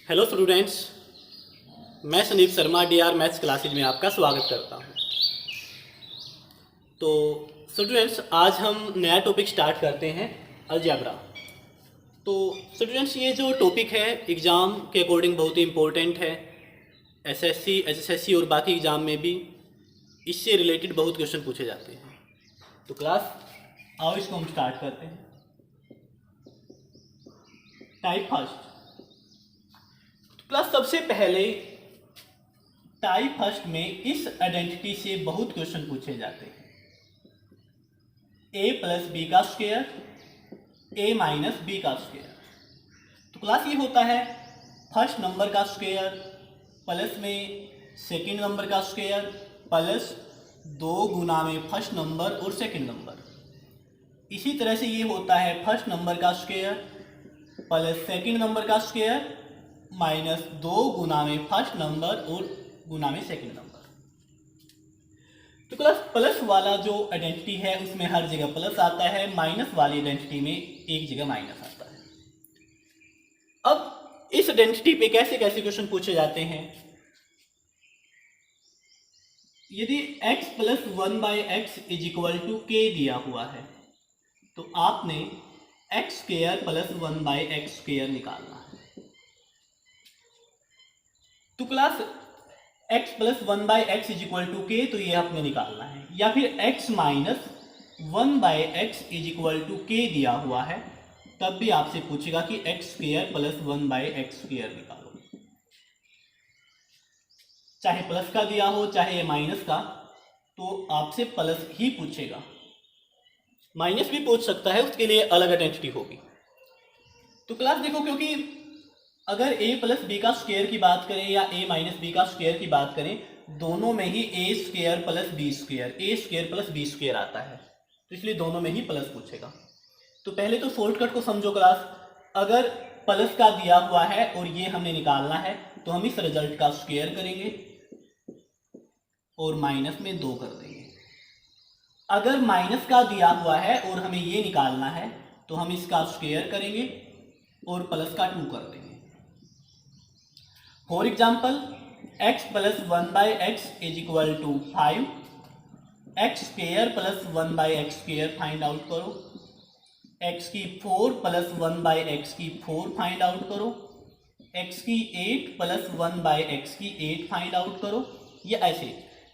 Hello students, मैं Sandeep Sharma DR maths classes में आपका स्वागत करता हूं। तो स्टूडेंट्स, आज हम नया टॉपिक स्टार्ट करते हैं, अलजेब्रा। तो स्टूडेंट्स, ये जो टॉपिक है एग्ज़ाम के अकॉर्डिंग बहुत ही इम्पोर्टेंट है। एसएससी, एचएसएससी और बाकी एग्ज़ाम में भी इससे रिलेटेड बहुत क्वेश्चन पूछे जाते हैं। तो क्लास आओ इसको हम स्टार्ट करते हैं। Type first. क्लास सबसे पहले टाइप फर्स्ट में इस आइडेंटिटी से बहुत क्वेश्चन पूछे जाते हैं। a प्लस बी का स्क्वायर, a माइनस बी का स्क्वायर। तो क्लास ये होता है फर्स्ट नंबर का स्क्वायर प्लस में सेकंड नंबर का स्क्वायर प्लस 2 गुना में फर्स्ट नंबर और सेकंड नंबर। इसी तरह से ये होता है फर्स्ट नंबर का स्क्वायर प्लस सेकंड नंबर का स्क्वायर माइनस 2 गुना में फर्स्ट नंबर और गुना में सेकंड नंबर। तो क्लास प्लस वाला जो आइडेंटिटी है उसमें हर जगह प्लस आता है, माइनस वाली आइडेंटिटी में एक जगह माइनस आता है। अब इस आइडेंटिटी पे कैसे कैसे क्वेश्चन पूछे जाते हैं। यदि x plus 1/x is equal to k दिया हुआ है तो आपने x square plus 1/x square निकालना है। तो class x plus 1/x is equal to k, तो ये आपने निकालना है। या फिर x minus 1/x is equal to k दिया हुआ है, तब भी आपसे पूछेगा कि x square plus 1/x square निकालो। चाहे प्लस का दिया हो चाहे माइनस का, तो आपसे प्लस ही पूछेगा। माइनस भी पूछ सकता है, उसके लिए अलग आइडेंटिटी होगी। तो क्लास देखो, क्योंकि अगर a प्लस बी का स्क्वायर की बात करें या a माइनस बी का स्क्वायर की बात करें, दोनों में ही a square plus b square, a square plus b square आता है, तो इसलिए दोनों में ही प्लस पूछेगा। तो पहले तो शॉर्टकट को समझो क्लास। अगर प्लस का दिया हुआ है और ये हमें निकालना है तो हम इस रिजल्ट का स्क्वायर करेंगे और माइनस में 2 कर देंगे। अगर माइनस का दिया हुआ है और हमें ये निकालना है तो हम इसका स्क्वायर करेंगे और प्लस का 2 कर देंगे। For example x plus 1/x is equal to 5, x square plus 1/x square find out करो, x की 4 प्लस 1/x की 4 फाइंड आउट करो, x की 8 प्लस 1/x की 8 फाइंड आउट करो। ये ऐसे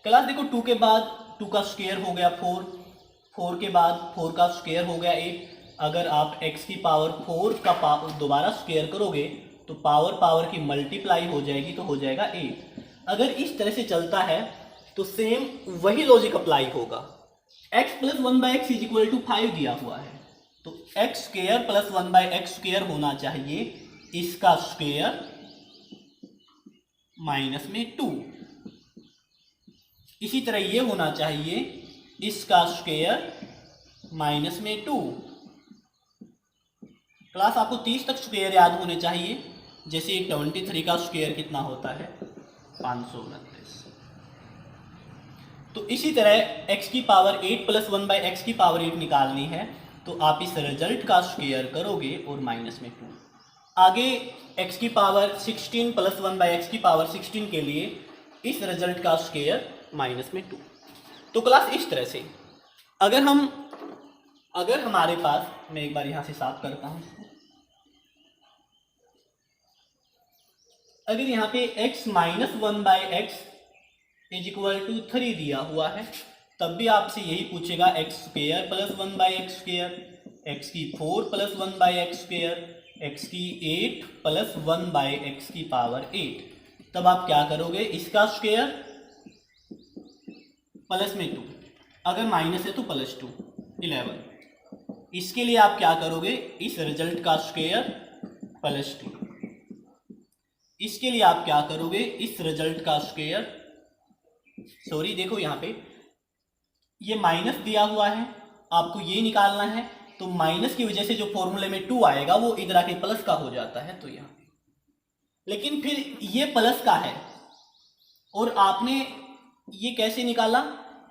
क्लास देखो, 2 के बाद 2 का स्क्वायर हो गया 4, 4 के बाद 4 का स्क्वायर हो गया 8। अगर आप x की पावर 4 का दोबारा स्क्वायर करोगे तो पावर की मल्टीप्लाई हो जाएगी, तो हो जाएगा 8। अगर इस तरह से चलता है तो सेम वही लॉजिक अप्लाई होगा। x plus 1/x is equal to 5 दिया हुआ है, तो x square plus 1/x square होना चाहिए इसका स्क्वायर माइनस में 2। इसी तरह ये होना चाहिए इसका स्क्वायर माइनस में 2। क्लास आपको 30 तक स्क्वायर याद होने चाहिए। जैसे 23 का स्क्वायर कितना होता है, 529। तो इसी तरह x की पावर 8 प्लस 1/x की पावर 8 निकालनी है, तो आप इस रिजल्ट का स्क्वायर करोगे और माइनस में 2। आगे x की पावर 16 प्लस 1/x की पावर 16 के लिए इस रिजल्ट का स्क्वायर माइनस में 2। तो क्लास इस तरह से अगर हमारे पास, मैं एक बार यहां से साफ करता हूं, अगर यहाँ पे x minus 1/x is equal to 3 दिया हुआ है, तब भी आपसे यही पूछेगा x square plus 1/x square, x की 4 प्लस 1/x स्क्वायर, x की 8 प्लस 1/x की पावर 8। तब आप क्या करोगे, इसका स्क्वायर प्लस में 2, अगर माइनस है तो प्लस 2, 11। इसके लिए आप क्या करोगे, इस रिजल्ट का स्क्वायर प्लस 2। इसके लिए आप क्या करोगे, इस रिजल्ट का स्क्वायर, सॉरी देखो यहाँ पे ये माइनस दिया हुआ है, आपको ये निकालना है, तो माइनस की वजह से जो फॉर्मूले में 2 आएगा वो इधर आके प्लस का हो जाता है, तो यहाँ। लेकिन फिर ये प्लस का है और आपने ये कैसे निकाला,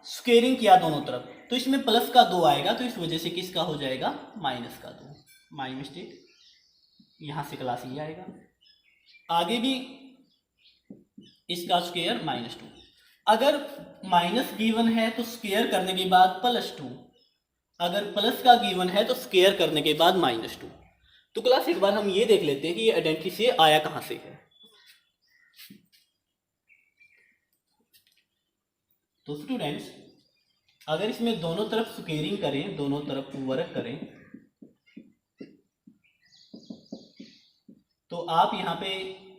स्क्वेयरिंग किया दोनों तरफ, तो इसमें प्लस का 2 आएगा, तो इस वजह से किसका हो जाएगा, माइनस का 2। माई मिस्टेक, यहाँ से क्लास ये आएगा। आगे भी इसका स्क्वायर -2। अगर माइनस गिवन है तो स्क्वायर करने के बाद +2, अगर प्लस का गिवन है तो स्क्वायर करने के बाद -2। तो क्लास एक बार हम ये देख लेते हैं कि ये आइडेंटिटी से आया कहां से है। तो स्टूडेंट्स, अगर इसमें दोनों तरफ स्क्वेयरिंग करें, दोनों तरफ वर्क करें, तो आप यहाँ पे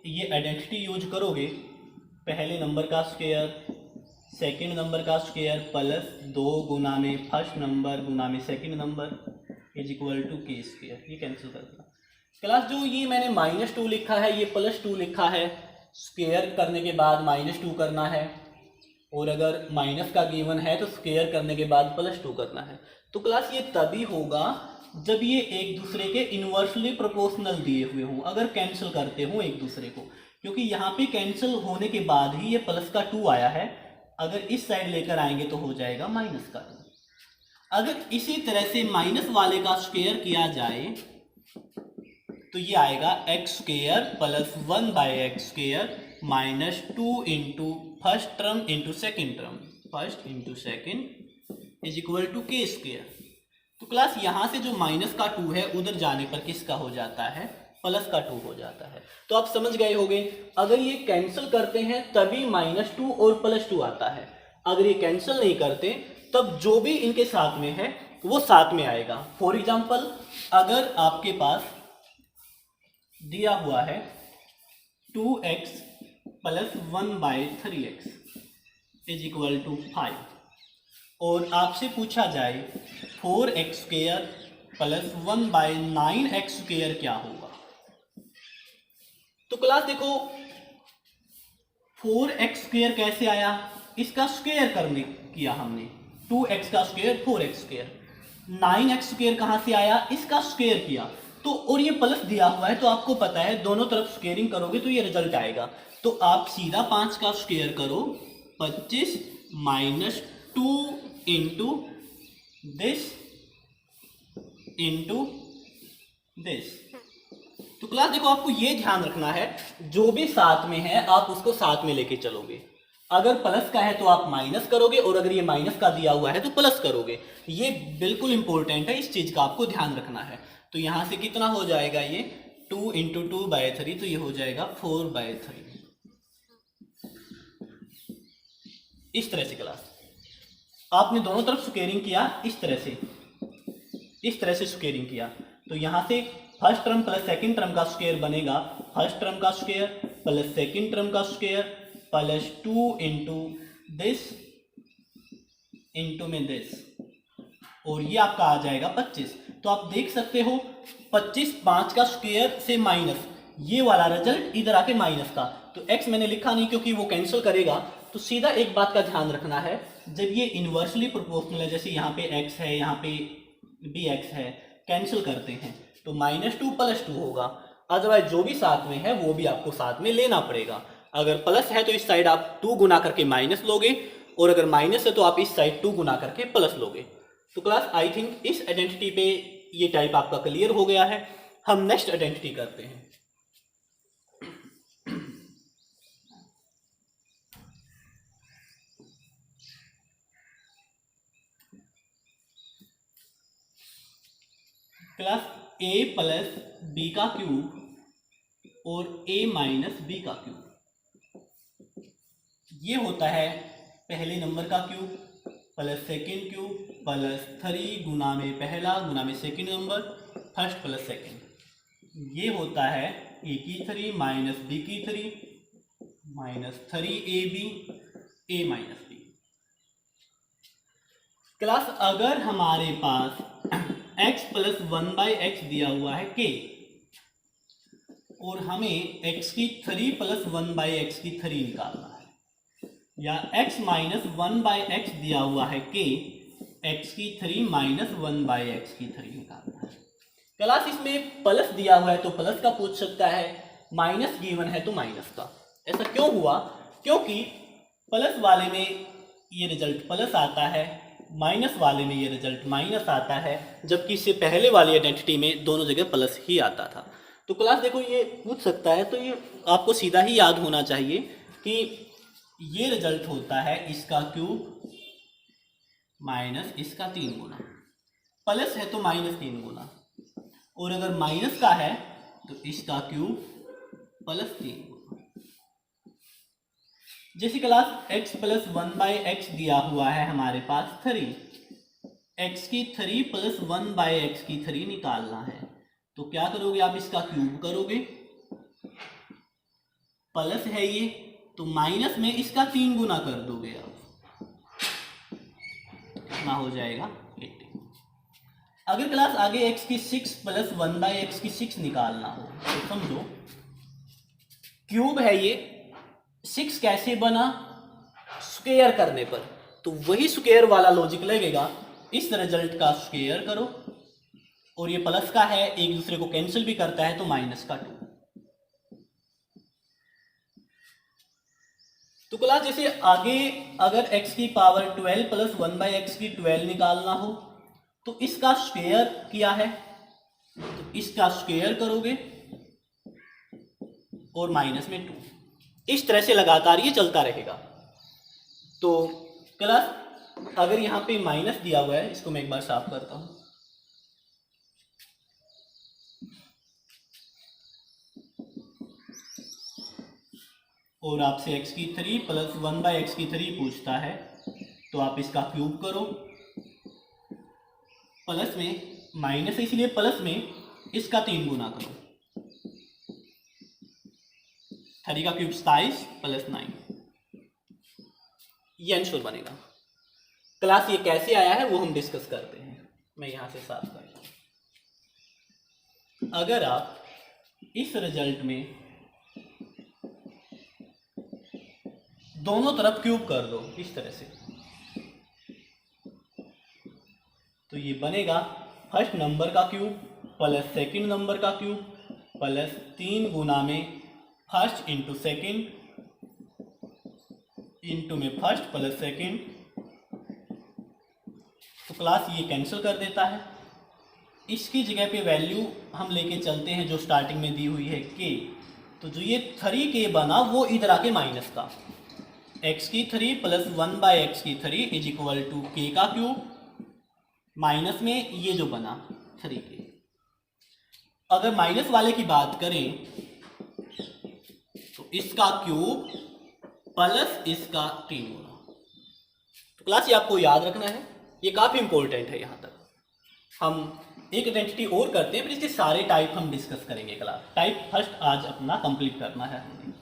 ये आइडेंटिटी यूज करोगे, पहले नंबर का स्क्वायर सेकंड नंबर का स्क्वायर प्लस 2 गुना में फर्स्ट नंबर गुना में second number is equal to k square. ये कैंसिल कर दिया। क्लास जो ये मैंने -2 लिखा है, ये +2 लिखा है, स्क्वायर करने के बाद -2 करना है, और अगर माइनस का गिवन है तो स्क्वायर करने के बाद +2 करना है। तो क्लास ये तभी होगा जब ये एक दूसरे के इन्वर्सली प्रोपोर्शनल दिए हुए हों, अगर कैंसिल करते हो एक दूसरे को, क्योंकि यहाँ पे कैंसिल होने के बाद ही ये प्लस का 2 आया है। अगर इस साइड लेकर आएंगे तो हो जाएगा माइनस का 2। अगर इसी तरह से माइनस वाले का स्क्वायर किया जाए तो ये आएगा x² plus 1/x² -2 into first term into second term, first into second is equal to k square. तो क्लास यहाँ से जो माइनस का 2 है उधर जाने पर किसका हो जाता है, प्लस का 2 हो जाता है। तो आप समझ गए होंगे, अगर ये कैंसिल करते हैं तभी -2 और +2 आता है, अगर ये कैंसिल नहीं करते तब जो भी इनके साथ में है वो साथ में आएगा। फॉर एग्जाम्पल, अगर आपके पास दिया हुआ है 2x plus 1/3x is equal to 5, और आपसे पूछा जाए 4x² प्लस 1/9x² क्या होगा। तो क्लास देखो, 4x² कैसे आया, इसका स्क्वायर करने किया हमने, 2x का स्क्वायर 4x²। 9x² कहां से आया, इसका स्क्वायर किया। तो और ये प्लस दिया हुआ है तो आपको पता है दोनों तरफ स्क्वेयरिंग करोगे तो ये रिजल्ट आएगा। तो आप सीधा 5 का स्क्वायर करो, 25 -2 इंटू दिस इंटू दिस। तो क्लास देखो, आपको ये ध्यान रखना है जो भी साथ में है आप उसको साथ में लेके चलोगे। अगर प्लस का है तो आप माइनस करोगे, और अगर ये माइनस का दिया हुआ है तो प्लस करोगे। ये बिल्कुल इंपॉर्टेंट है, इस चीज का आपको ध्यान रखना है। तो यहां से कितना हो जाएगा, ये 2 इंटू 2/3, तो ये हो जाएगा 4/3। इस तरह से क्लास आपने दोनों तरफ स्क्वेयरिंग किया, इस तरह से स्क्वेयरिंग किया। तो यहां से first term plus second term का स्क्वायर बनेगा, फर्स्ट टर्म का स्क्वायर प्लस सेकंड टर्म का square plus 2 into this into में दिस, और ये आपका आ जाएगा 25। तो आप देख सकते हो 25 5 का स्क्वायर से माइनस, ये वाला रिजल्ट इधर आके माइनस का। तो x मैंने लिखा नहीं क्योंकि वो कैंसिल करेगा। तो सीधा एक बात का ध्यान रखना है, जब ये इन्वर्सली प्रोपोर्शनल है, जैसे यहाँ पे x है, यहाँ पे भी x है, कैंसिल करते हैं तो -2 +2 होगा। अदरवाइज जो भी साथ में है वो भी आपको साथ में लेना पड़ेगा। अगर प्लस है तो इस साइड आप 2 गुना करके माइनस लोगे, और अगर माइनस है तो आप इस साइड 2 गुना करके प्लस लोगे। तो क्लास आई थिंक इस आइडेंटिटी पे ये टाइप आपका क्लियर हो गया है। हम नेक्स्ट आइडेंटिटी करते हैं। क्लास a प्लस बी का क्यूब और a माइनस बी का क्यूब, ये होता है पहले नंबर का cube plus second cube plus 3 गुना में पहला गुना में second number, first plus second. ये होता है a की 3 माइनस b की 3 minus 3ab a minus b। Class अगर हमारे पास x प्लस 1/x दिया हुआ है k, और हमें x की 3 प्लस 1/x की 3 निकालना है, या x माइनस 1/x दिया हुआ है k, x की 3 माइनस 1/x की 3 निकालना है। क्लास इसमें प्लस दिया हुआ है तो प्लस का पूछ सकता है, माइनस गिवन है तो माइनस का। ऐसा क्यों हुआ, क्योंकि प्लस वाले में ये रिजल्ट प्लस आता है, माइनस वाले में ये रिजल्ट माइनस आता है, जबकि इससे पहले वाली आइडेंटिटी में दोनों जगह प्लस ही आता था। तो क्लास देखो ये पूछ सकता है, तो ये आपको सीधा ही याद होना चाहिए कि ये रिजल्ट होता है इसका क्यूब माइनस इसका 3 गुना, प्लस है तो माइनस 3 गुना, और अगर माइनस का है तो इसका क्यूब प्लस 3 गुना। जैसे क्लास x प्लस 1/x दिया हुआ है हमारे पास 3, x की 3 प्लस 1/x की 3 निकालना है, तो क्या करोगे आप, इसका क्यूब करोगे, प्लस है ये तो माइनस में इसका 3 गुना कर दोगे आप, कितना हो जाएगा 18। अगर क्लास आगे x की 6 प्लस 1/x की 6 निकालना हो तो समझो क्यूब है ये, 6 कैसे बना, स्क्वायर करने पर, तो वही स्क्वायर वाला लॉजिक लगेगा, इस रिजल्ट का स्क्वायर करो, और ये प्लस का है एक दूसरे को कैंसिल भी करता है तो माइनस का 2। तो क्लास जैसे आगे अगर x की पावर 12 प्लस 1/x की 12 निकालना हो तो इसका स्क्वायर किया है तो इसका स्क्वायर करोगे और माइनस में 2, इस तरह से लगातार ये चलता रहेगा। तो क्लास अगर यहाँ पे माइनस दिया हुआ है, इसको मैं एक बार साफ करता हूं, और आपसे x की 3 प्लस 1/x की 3 पूछता है तो आप इसका क्यूब करो, प्लस में माइनस है इसलिए प्लस में इसका 3 गुना करो, 3 का क्यूब 27 प्लस 9, ये आंसर बनेगा। क्लास ये कैसे आया है वो हम डिस्कस करते हैं, मैं यहां से साफ करता हूं। अगर आप इस रिजल्ट में दोनों तरफ क्यूब कर दो इस तरह से, तो ये बनेगा फर्स्ट नंबर का क्यूब प्लस सेकंड नंबर का क्यूब प्लस 3 गुना में फर्स्ट इंटू सेकंड इंटू में फर्स्ट प्लस सेकंड, तो क्लास ये कैंसिल कर देता है। इसकी जगह पे वैल्यू हम लेके चलते हैं जो स्टार्टिंग में दी हुई है k, तो जो ये 3k बना वो इधर आके माइनस का, x की 3 प्लस 1/x की 3 इज इक्वल टू k का क्यूब माइनस में ये जो बना 3k। अगर माइनस वाले की बात करें तो इसका क्यूब प्लस इसका 3 गुना। तो क्लास ये आपको याद रखना है, ये काफी इंपॉर्टेंट है। यहां तक हम एक आइडेंटिटी और करते हैं, फिर इसके सारे टाइप हम डिस्कस करेंगे। क्लास टाइप फर्स्ट आज अपना कंप्लीट करना है हमने।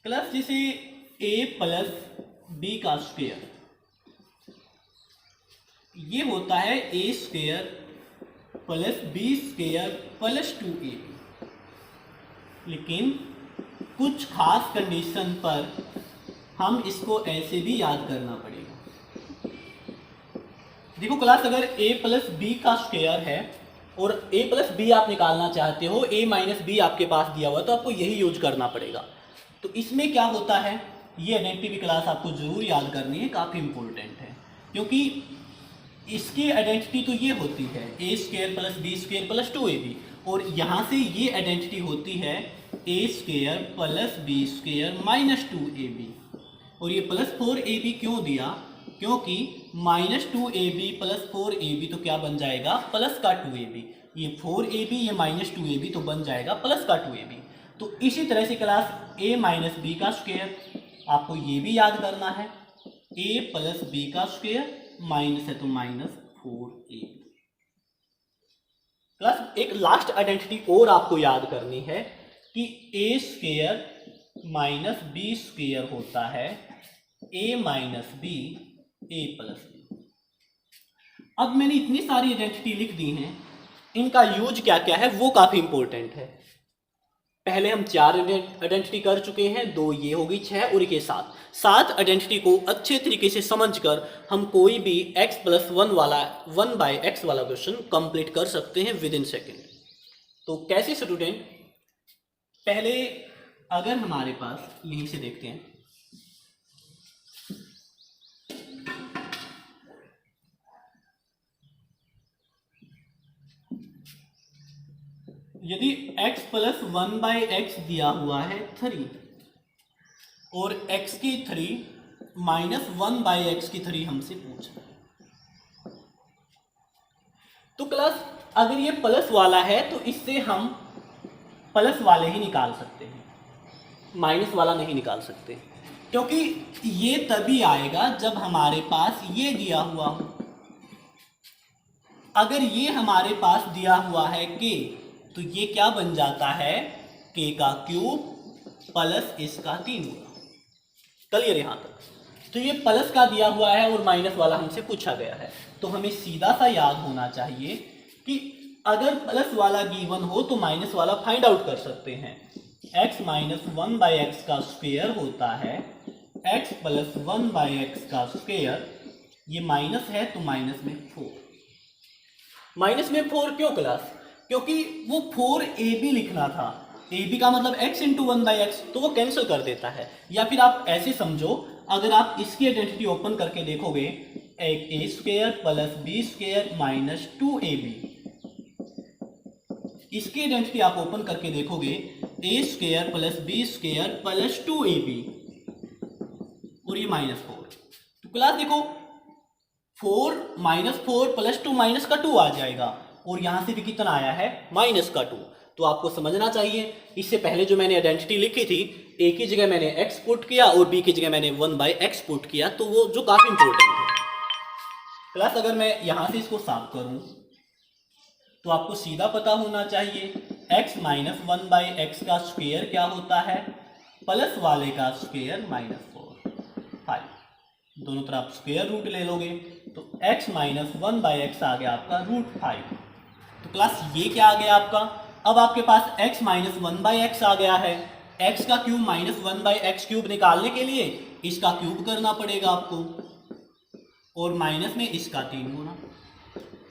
क्लास जैसे a प्लस बी का स्क्वायर, ये होता है a square plus b square plus 2ab, लेकिन कुछ खास कंडीशन पर हम इसको ऐसे भी याद करना पड़ेगा। देखो क्लास अगर a प्लस बी का स्क्वायर है और a प्लस बी आप निकालना चाहते हो, a माइनस बी आपके पास दिया हुआ, तो आपको यही यूज करना पड़ेगा। तो इसमें क्या होता है, ये आइडेंटिटी भी क्लास आपको जरूर याद करनी है, काफ़ी इंपॉर्टेंट है, क्योंकि इसकी आइडेंटिटी तो ये होती है a square plus b square plus 2ab, और यहाँ से ये आइडेंटिटी होती है a square plus b square minus 2ab। और ये प्लस 4ab क्यों दिया, क्योंकि माइनस 2ab प्लस 4ab तो क्या बन जाएगा, प्लस का 2ab, ये 4ab ये माइनस 2ab तो बन जाएगा प्लस का 2ab। तो इसी तरह से क्लास a माइनस बी का स्क्वायर, आपको ये भी याद करना है, a प्लस बी का स्क्वायर माइनस है तो माइनस 4ab। क्लास एक लास्ट आइडेंटिटी और आपको याद करनी है कि a square minus b square होता है a minus b a plus b. अब मैंने इतनी सारी आइडेंटिटी लिख दी हैं, इनका यूज क्या क्या है वो काफी इंपॉर्टेंट है। पहले हम 4 आइडेंटिटी कर चुके हैं, 2 ये होगी 6 और ये 7 आइडेंटिटी को अच्छे तरीके से समझकर हम कोई भी x प्लस 1 वाला 1/x वाला क्वेश्चन कंप्लीट कर सकते हैं विद इन सेकेंड। तो कैसे स्टूडेंट, पहले अगर हमारे पास यहीं से देखते हैं, यदि x प्लस 1/x दिया हुआ है 3 और x की 3 माइनस 1/x की 3 हमसे पूछ रहा है, तो क्लास अगर ये प्लस वाला है तो इससे हम प्लस वाले ही निकाल सकते हैं, माइनस वाला नहीं निकाल सकते, क्योंकि ये तभी आएगा जब हमारे पास ये दिया हुआ हो। अगर ये हमारे पास दिया हुआ है k, तो ये क्या बन जाता है, k का क्यूब प्लस इसका 3 गुना। क्लियर यहाँ तक? तो ये प्लस का दिया हुआ है और माइनस वाला हमसे पूछा गया है, तो हमें सीधा सा याद होना चाहिए कि अगर प्लस वाला गिवन हो तो माइनस वाला फाइंड आउट कर सकते हैं। x माइनस 1/x का स्क्वायर होता है x प्लस 1/x का स्क्वायर, ये माइनस है तो माइनस में 4। माइनस में 4 क्यों क्लास? क्योंकि वो 4ab लिखना था, ab का मतलब x इंटू 1/x, तो वो कैंसिल कर देता है। या फिर आप ऐसे समझो, अगर आप इसकी आइडेंटिटी ओपन करके देखोगे, एक a square plus b square minus 2ab, इसकी आइडेंटिटी आप ओपन करके देखोगे, a square plus b square plus 2ab और ये माइनस 4। तो क्लास देखो 4 माइनस 4 प्लस 2 माइनस का 2 आ जाएगा, और यहां से भी कितना आया है, माइनस का 2। तो आपको समझना चाहिए, इससे पहले जो मैंने आइडेंटिटी लिखी थी, a की जगह मैंने x पुट किया और b की जगह मैंने 1/x पुट किया, तो वो जो काफी इंपॉर्टेंट है। क्लास अगर मैं यहां से इसको साफ करूं तो आपको सीधा पता होना चाहिए x माइनस 1/x का स्क्वायर क्या होता है, प्लस वाले का स्क्वायर माइनस 5। दोनों तरफ स्क्वायर रूट ले लोगे तो x माइनस 1/x आ गया आपका √5। तो क्लास ये क्या आ गया आपका, अब आपके पास x माइनस 1/x आ गया है। x का क्यूब माइनस 1/x क्यूब निकालने के लिए इसका क्यूब करना पड़ेगा आपको, और माइनस में इसका 3 गुना,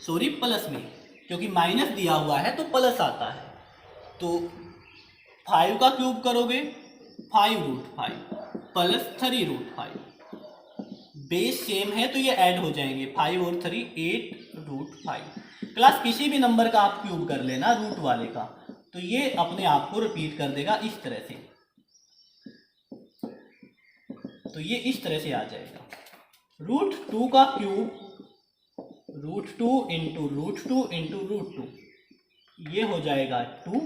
सॉरी प्लस में, क्योंकि माइनस दिया हुआ है तो प्लस आता है। तो 5 का क्यूब करोगे 5√5 प्लस 3√5, बेस सेम है तो ये ऐड हो जाएंगे, 5 और 3 8√5। क्लास किसी भी नंबर का आप क्यूब कर लेना रूट वाले का, तो ये अपने आप को रिपीट कर देगा इस तरह से, तो ये इस तरह से आ जाएगा। √2 का क्यूब √2 इंटू √2 इंटू √2, ये हो जाएगा 2,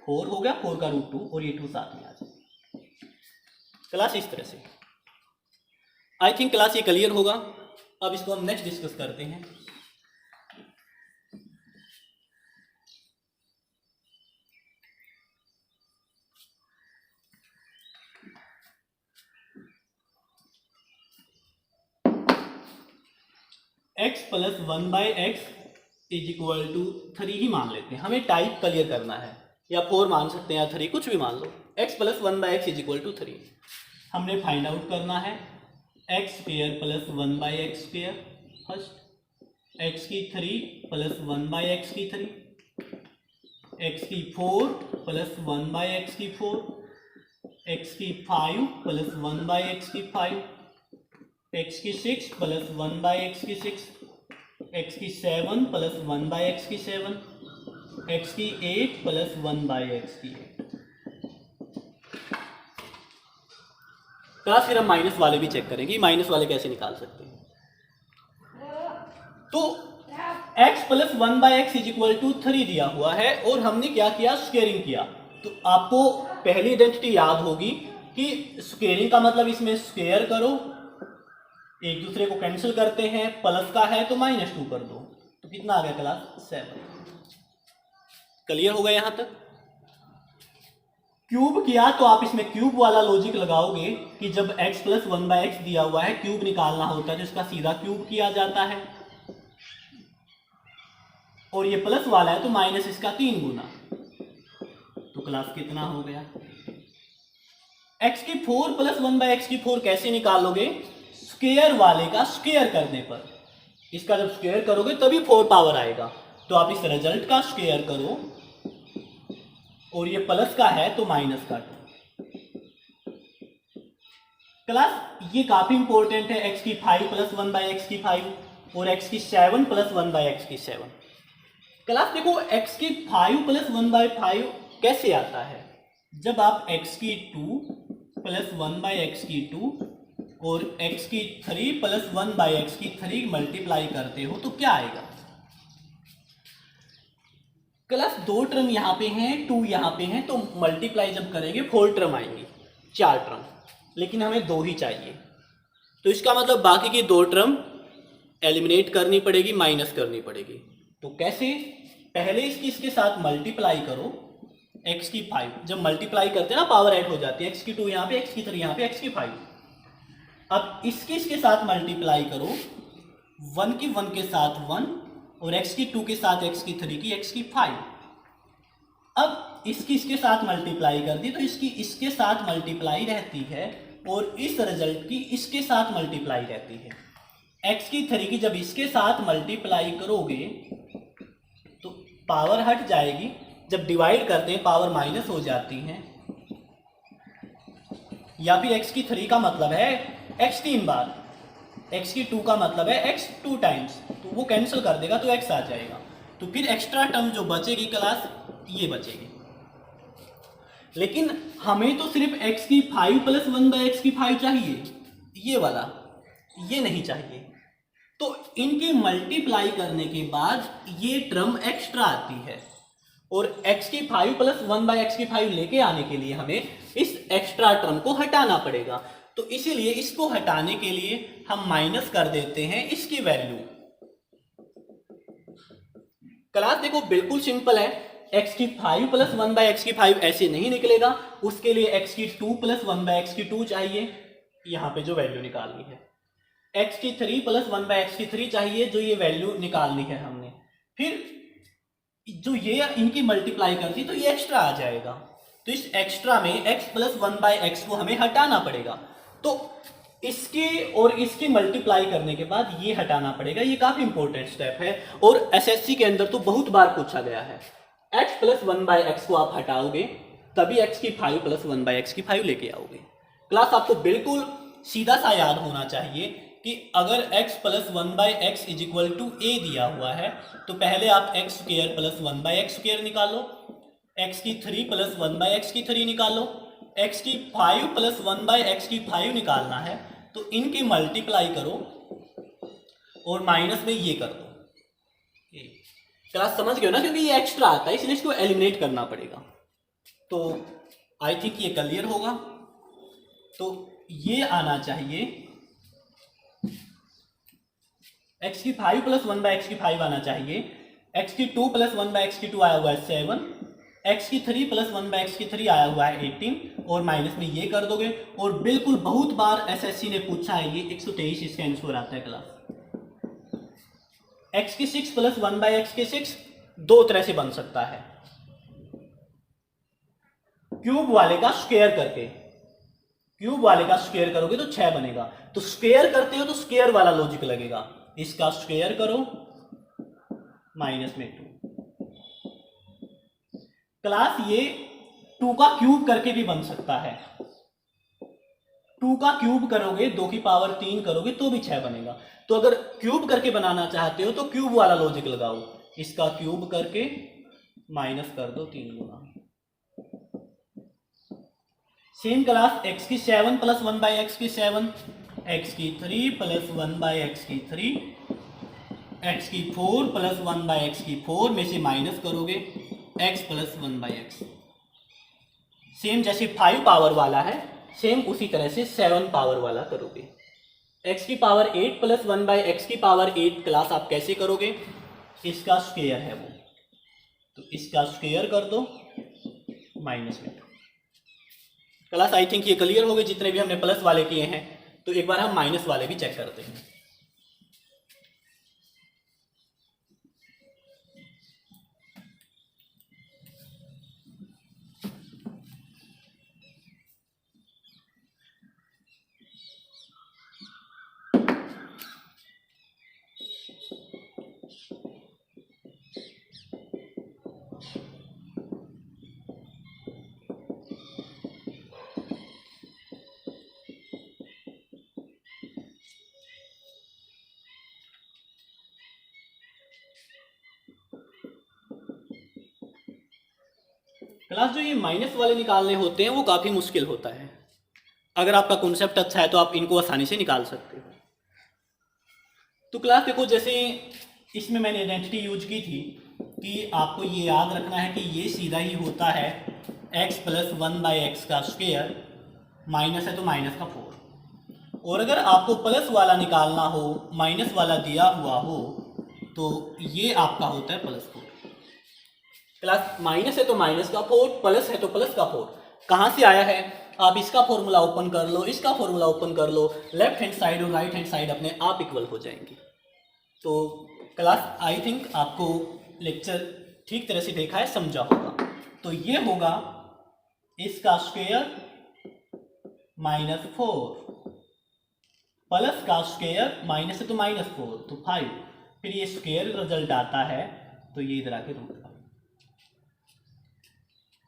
4 हो गया, 4 का √2 और ये 2 साथ में आ जाएगा। क्लास इस तरह से आई थिंक क्लास ये क्लियर होगा। अब इसको हम नेक्स्ट डिस्कस करते हैं। x plus 1/x is equal to 3 ही मान लेते हैं, हमें टाइप क्लियर करना है, या 4 मान सकते हैं या 3, कुछ भी मान लो। x plus 1/x is equal to 3 हमने फाइंड आउट करना है। x square plus 1/x square first, x की 3 प्लस 1/x की 3, x की 4 प्लस 1/x की 4, x की 5 प्लस 1/x की 5, x की 6 प्लस 1/x की 6, x की 7 प्लस 1/x की 7, x की 8 प्लस 1/x की 8। क्लास फिर हम माइनस वाले भी चेक करेंगे, माइनस वाले कैसे निकाल सकते हैं। तो x plus 1/x is equal to 3 दिया हुआ है और हमने क्या किया, स्क्वेयरिंग किया। तो आपको पहली आइडेंटिटी याद होगी कि स्क्वेयरिंग का मतलब इसमें स्क्वेयर करो, एक दूसरे को कैंसिल करते हैं, प्लस का है तो -2 कर दो, तो कितना आ गया क्लास 7। क्लियर हो गया यहां तक? क्यूब किया तो आप इसमें क्यूब वाला लॉजिक लगाओगे कि जब x प्लस 1/x दिया हुआ है, क्यूब निकालना होता है तो इसका सीधा क्यूब किया जाता है, और ये प्लस वाला है तो माइनस इसका 3 गुना। तो क्लास कितना हो गया, x की 4 प्लस 1/x की 4 कैसे निकालोगे, स्क्वायर वाले का स्क्वायर करने पर। इसका जब स्क्वायर करोगे तभी 4 पावर आएगा, तो आप इस रिजल्ट का स्क्वायर करो, और ये प्लस का है तो माइनस का 2। क्लास ये काफी इंपॉर्टेंट है, x की 5 प्लस 1/x की 5 और x की 7 प्लस 1/x की 7। क्लास देखो x की 5 प्लस 1/5 कैसे आता है? जब आप x की 2 प्लस 1/x की 2 और x की 3 प्लस 1/x की 3 मल्टीप्लाई करते हो तो क्या आएगा? क्लास 2 टर्म यहाँ पे हैं, 2 यहाँ पे हैं, तो मल्टीप्लाई जब करेंगे 4 टर्म आएंगी, 4 टर्म, लेकिन हमें 2 ही चाहिए। तो इसका मतलब बाकी की 2 टर्म एलिमिनेट करनी पड़ेगी, माइनस करनी पड़ेगी। तो कैसे? पहले इसके साथ मल्टीप्लाई करो, x की 5, जब मल्टीप्लाई करते हैं ना पावर ऐड हो जाती है, x की 2 यहाँ पे, x की 3 यहाँ पे, x की 5। अब इसके साथ मल्टीप्लाई करो, 1 की 1 के साथ 1 और x की 2 के साथ x की 3 की x की 5। अब इसके साथ मल्टीप्लाई कर दी तो इसके साथ मल्टीप्लाई रहती है और इस रिजल्ट की इसके साथ मल्टीप्लाई रहती है। x की 3 की जब इसके साथ मल्टीप्लाई करोगे तो पावर हट जाएगी, जब डिवाइड करते हैं पावर माइनस हो जाती है, या फिर x की 3 का मतलब है x 3 बार, x की 2 का मतलब है x 2 टाइम्स, तो वो कैंसिल कर देगा तो x आ जाएगा। तो फिर एक्स्ट्रा टर्म जो बचेगी क्लास, ये बचेगी। लेकिन हमें तो सिर्फ x की 5 प्लस 1/x की 5 चाहिए, ये वाला, ये नहीं चाहिए। तो इनके मल्टीप्लाई करने के बाद ये टर्म एक्स्ट्रा आती है, और x की 5 प्लस 1/x की 5 लेके आने के लिए हमें इस एक्स्ट्रा टर्म को हटाना पड़ेगा। तो इसीलिए इसको हटाने के लिए हम माइनस कर देते हैं इसकी वैल्यू। क्लास देखो बिल्कुल सिंपल है, x की 5 प्लस 1/x की 5 ऐसे नहीं निकलेगा, उसके लिए x की 2 प्लस 1/x की 2 चाहिए, यहां पे जो वैल्यू निकालनी है। x की 3 प्लस 1/x की 3 चाहिए, जो ये वैल्यू निकालनी है हमने। फिर जो ये इनकी मल्टीप्लाई कर दी तो ये एक्स्ट्रा आ जाएगा, तो इस एक्स्ट्रा में x प्लस 1/x को हमें हटाना पड़ेगा। तो इसके और इसकी मल्टीप्लाई करने के बाद ये हटाना पड़ेगा, ये काफी इंपॉर्टेंट स्टेप है और एसएससी के अंदर तो बहुत बार पूछा गया है। x प्लस 1/x को आप हटाओगे तभी x की 5 प्लस 1/x की 5 लेके आओगे। क्लास आपको बिल्कुल सीधा सा याद होना चाहिए कि अगर x plus 1/x is equal to a दिया हुआ है तो पहले आप x square plus 1/x square निकालो, x की 3 प्लस 1/x की 3 निकालो, x की 5 प्लस 1/x की 5 निकालना है तो इनकी मल्टीप्लाई करो और माइनस में ये कर दो। क्लास समझ गए हो ना, क्योंकि ये एक्स्ट्रा आता है इसलिए इसको एलिमिनेट करना पड़ेगा। तो आई थिंक ये क्लियर होगा। तो ये आना चाहिए, x की 5 प्लस 1/x की 5 आना चाहिए, x की 2 प्लस 1/x की 2 आया हुआ है 7, x की 3 प्लस 1/x की 3 आया हुआ है 18 और माइनस में ये कर दोगे। और बिल्कुल बहुत बार एसएससी ने पूछा है, ये 123 इसका आंसर आता है क्लास। x की 6 प्लस 1/x की 6 दो तरह से बन सकता है, क्यूब वाले का स्क्वायर करके, क्यूब वाले का स्क्वायर करोगे तो 6 बनेगा, तो स्क्वायर करते हो तो स्क्वायर वाला लॉजिक लगेगा, इसका स्क्वायर करो माइनस में 2। क्लास ये 2 का क्यूब करके भी बन सकता है, 2 का क्यूब करोगे 2 की पावर 3 करोगे तो भी 6 बनेगा। तो अगर क्यूब करके बनाना चाहते हो तो क्यूब वाला लॉजिक लगाओ, इसका क्यूब करके माइनस कर दो 3 गुना। सेम क्लास x की 7 प्लस 1/x की 7, x की 3 प्लस 1/x की 3, x की 4 प्लस 1/x की 4 में से माइनस करोगे x प्लस 1/x। सेम जैसे 5 पावर वाला है सेम उसी तरह से 7 पावर वाला करोगे। x की पावर 8 प्लस 1/x की पावर 8 क्लास आप कैसे करोगे, इसका स्क्वायर है वो, तो इसका स्क्वायर कर दो माइनस में 2। क्लास आई थिंक ये क्लियर हो गए जितने भी हमने प्लस वाले किए हैं। तो एक बार हम माइनस वाले भी चेक करते हैं। क्लास जो ये माइनस वाले निकालने होते हैं वो काफ़ी मुश्किल होता है। अगर आपका कॉन्सेप्ट अच्छा है तो आप इनको आसानी से निकाल सकते हो। तो क्लास देखो, जैसे इसमें मैंने आइडेंटिटी यूज की थी कि आपको ये याद रखना है कि ये सीधा ही होता है x प्लस 1/x का स्क्वायर, माइनस है तो माइनस का 4। और अगर आपको प्लस वाला निकालना हो, माइनस वाला दिया हुआ हो, तो ये आपका होता है प्लस 4। क्लास माइनस है तो माइनस का 4, प्लस है तो प्लस का 4। कहाँ से आया है? आप इसका फॉर्मूला ओपन कर लो, इसका फॉर्मूला ओपन कर लो, लेफ्ट हैंड साइड और राइट हैंड साइड अपने आप इक्वल हो जाएंगे। तो क्लास आई थिंक आपको लेक्चर ठीक तरह से देखा है, समझा होगा। तो ये होगा इसका स्क्वायर -4 प्लस का स्क्वायर, माइनस है तो -4 तो 5, फिर ये स्क्वायर रिजल्ट आता है तो ये इधर आके रूट 5।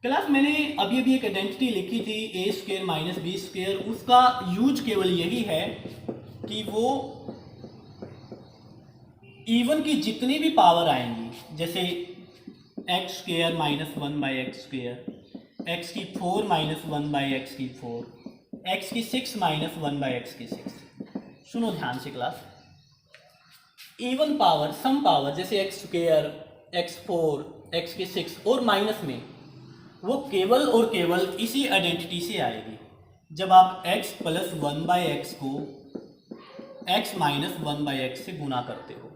क्लास मैंने अभी अभी एक आइडेंटिटी लिखी थी a² माइनस b², उसका यूज केवल यही है कि वो इवन की जितनी भी पावर आएंगी, जैसे x² माइनस 1/x², x की 4 माइनस 1/x की 4, x की 6 माइनस 1/x की 6। सुनो ध्यान से क्लास, इवन पावर, सम पावर जैसे x², x4, x की 6 और माइनस में, वो केवल और केवल इसी आइडेंटिटी से आएगी जब आप x प्लस 1/x को x माइनस 1/x से गुना करते हो।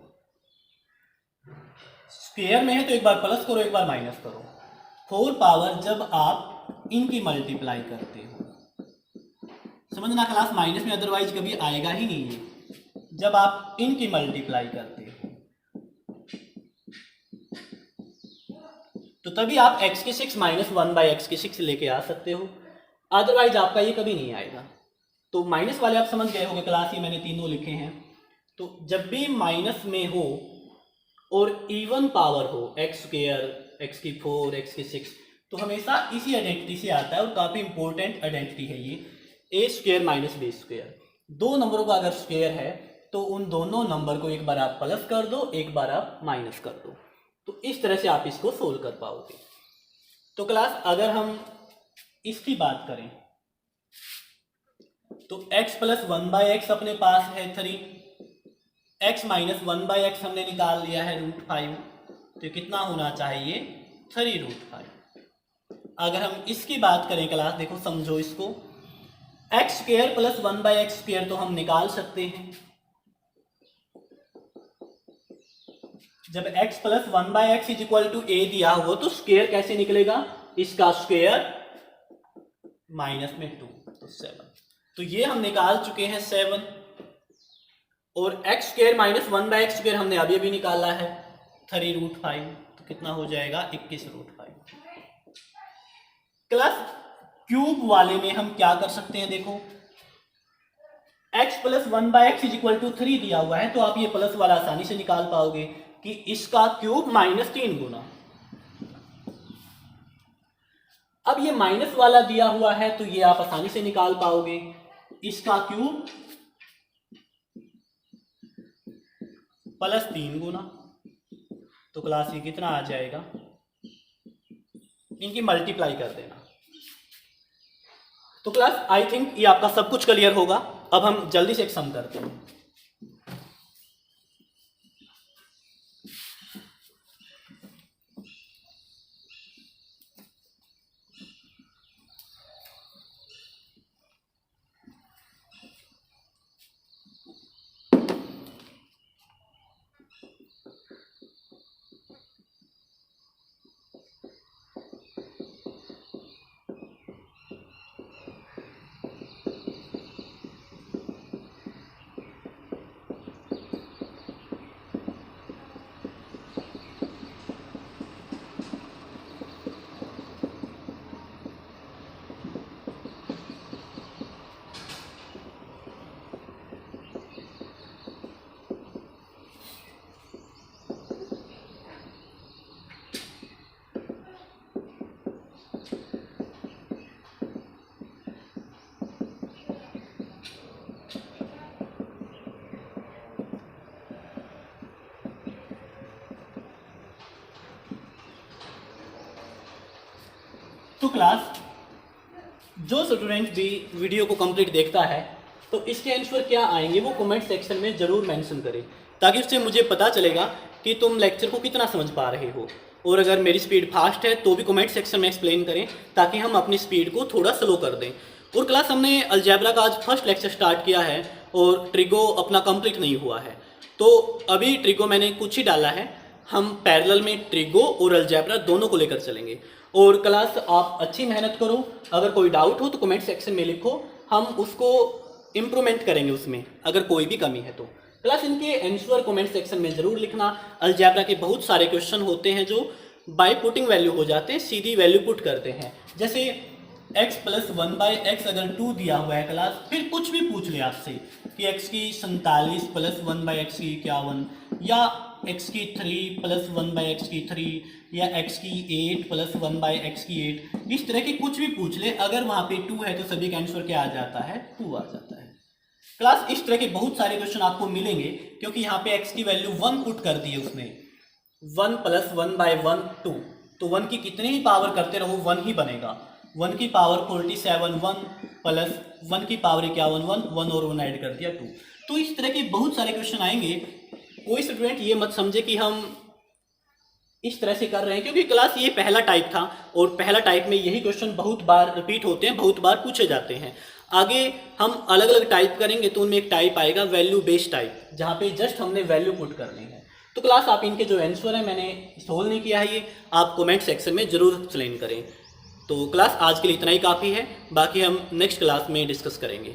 स्क्वायर में है तो एक बार प्लस करो, एक बार माइनस करो। 4 पावर जब आप इनकी मल्टीप्लाई करते हो, समझना क्लास, माइनस में अदरवाइज कभी आएगा ही नहीं है, जब आप इनकी मल्टीप्लाई करते हो तो तभी आप x की 6 माइनस 1/x की 6 लेके आ सकते हो, अदरवाइज आपका ये कभी नहीं आएगा। तो माइनस वाले आप समझ गए होंगे क्लास, ये मैंने तीनों लिखे हैं। तो जब भी माइनस में हो और इवन पावर हो, x², x की 4, x की 6, तो हमेशा इसी आइडेंटिटी से आता है और काफ़ी इंपॉर्टेंट आइडेंटिटी है ये, a² माइनस b²। दो नंबरों का अगर स्क्वायर है तो उन दोनों नंबर को एक बार आप प्लस कर दो, एक बार आप माइनस कर दो, तो इस तरह से आप इसको सोल्व कर पाओगे। तो क्लास अगर हम इसकी बात करें तो x प्लस 1/x अपने पास है 3, x माइनस 1/x हमने निकाल लिया है √5, तो कितना होना चाहिए? 3√5। अगर हम इसकी बात करें क्लास, देखो समझो इसको, x² प्लस 1/x² तो हम निकाल सकते हैं। जब x plus 1/x is equal to a दिया हुआ तो स्क्वायर कैसे निकलेगा? इसका स्क्वायर माइनस में 2 तो 7, तो ये हम निकाल चुके हैं 7। और x² माइनस 1/x² हमने अभी अभी निकाला है 3√5, तो कितना हो जाएगा? 21√5। क्लास क्यूब वाले में हम क्या कर सकते हैं? देखो x plus 1/x is equal to 3 दिया हुआ है तो आप ये प्लस वाला आसानी से निकाल पाओगे कि इसका क्यूब -3 गुना। अब ये माइनस वाला दिया हुआ है तो ये आप आसानी से निकाल पाओगे, इसका क्यूब +3 गुना। तो क्लास ये कितना आ जाएगा? इनकी मल्टीप्लाई कर देना। तो क्लास आई थिंक ये आपका सब कुछ क्लियर होगा। अब हम जल्दी से एक सम करते हैं। तो क्लास जो स्टूडेंट भी वीडियो को कंप्लीट देखता है तो इसके आंसर क्या आएंगे वो कमेंट सेक्शन में ज़रूर मेंशन करें, ताकि उससे मुझे पता चलेगा कि तुम लेक्चर को कितना समझ पा रहे हो। और अगर मेरी स्पीड फास्ट है तो भी कमेंट सेक्शन में एक्सप्लेन करें, ताकि हम अपनी स्पीड को थोड़ा स्लो कर दें। और क्लास हमने अलजेब्रा का आज फर्स्ट लेक्चर स्टार्ट किया है और ट्रिगो अपना कंप्लीट नहीं हुआ है, तो अभी ट्रिगो मैंने कुछ ही डाला है। हम पैरेलल में ट्रिगो और अलजेब्रा दोनों को लेकर चलेंगे। और क्लास आप अच्छी मेहनत करो, अगर कोई डाउट हो तो कमेंट सेक्शन में लिखो, हम उसको इम्प्रूवमेंट करेंगे उसमें अगर कोई भी कमी है तो। क्लास इनके आंसर कमेंट सेक्शन में ज़रूर लिखना। अलजेब्रा के बहुत सारे क्वेश्चन होते हैं जो बाय पुटिंग वैल्यू हो जाते हैं, सीधी वैल्यू पुट करते हैं। जैसे x + 1/x अगर 2 दिया हुआ है क्लास, फिर कुछ भी पूछ ले आपसे कि x की 47 + 1/x की 51, या x की 3 + 1/x की 3, या x की 8 + 1/x की 8, इस तरह के कुछ भी पूछ ले, अगर वहाँ पे 2 है तो सभी का आंसर क्या आ जाता है? 2 आ जाता है। क्लास इस तरह के बहुत सारे क्वेश्चन आपको मिलेंगे, क्योंकि यहाँ पे x की वैल्यू 1 पुट कर दी है उसने। 1 + 1/1 2, तो 1 की कितनी ही पावर करते रहो 1 ही बनेगा। 1 की पावर 47 1 + 1 की पावर 51 1 और 1 ऐड कर दिया 2। तो इस तरह के बहुत सारे क्वेश्चन आएंगे। कोई स्टूडेंट ये मत समझे कि हम इस तरह से कर रहे हैं, क्योंकि क्लास ये पहला टाइप था और पहला टाइप में यही क्वेश्चन बहुत बार रिपीट होते हैं, बहुत बार पूछे जाते हैं। आगे हम अलग अलग टाइप करेंगे तो उनमें एक टाइप आएगा वैल्यू बेस्ड टाइप, जहाँ पे जस्ट हमने वैल्यू पुट करनी है। तो क्लास आप इनके जो आंसर है मैंने सोल्व नहीं किया है, ये आप कमेंट सेक्शन में ज़रूर एक्सप्लेन करें। तो क्लास आज के लिए इतना ही काफ़ी है, बाकी हम नेक्स्ट क्लास में डिस्कस करेंगे।